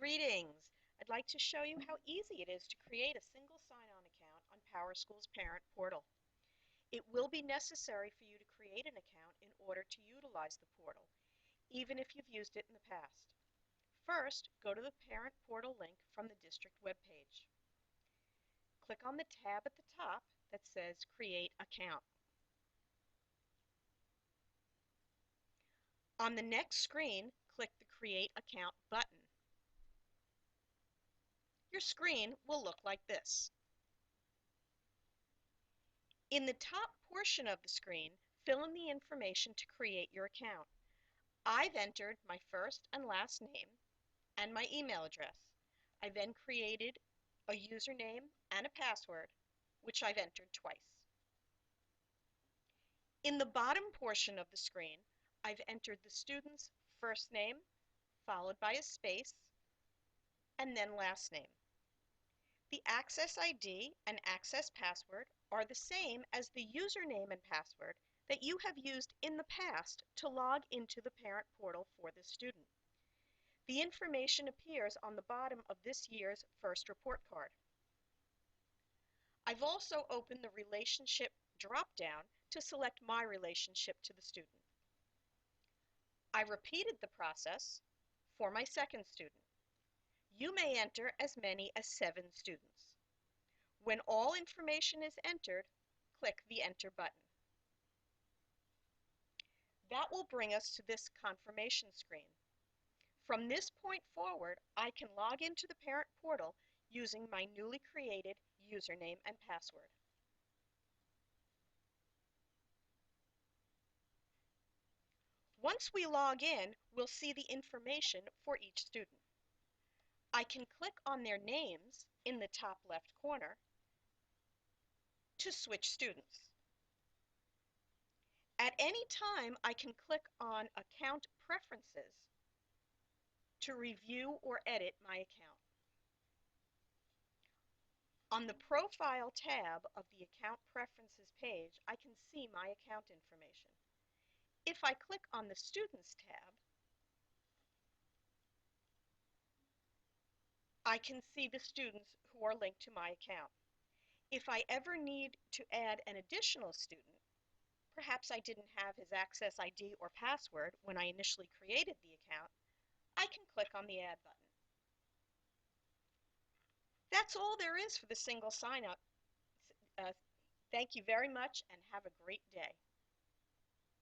Greetings! I'd like to show you how easy it is to create a single sign-on account on PowerSchool's parent portal. It will be necessary for you to create an account in order to utilize the portal, even if you've used it in the past. First, go to the parent portal link from the district webpage. Click on the tab at the top that says Create Account. On the next screen, click the Create Account button. Your screen will look like this. In the top portion of the screen, fill in the information to create your account. I've entered my first and last name and my email address. I then created a username and a password, which I've entered twice. In the bottom portion of the screen, I've entered the student's first name, followed by a space, and then last name. The Access ID and Access Password are the same as the username and password that you have used in the past to log into the parent portal for the student. The information appears on the bottom of this year's first report card. I've also opened the Relationship drop-down to select my relationship to the student. I repeated the process for my second student. You may enter as many as 7 students. When all information is entered, click the Enter button. That will bring us to this confirmation screen. From this point forward, I can log into the parent portal using my newly created username and password. Once we log in, we'll see the information for each student. I can click on their names in the top left corner to switch students. At any time, I can click on Account Preferences to review or edit my account. On the Profile tab of the Account Preferences page, I can see my account information. If I click on the Students tab, I can see the students who are linked to my account. If I ever need to add an additional student, perhaps I didn't have his Access ID or password when I initially created the account, I can click on the Add button. That's all there is for the single sign-up. Thank you very much and have a great day.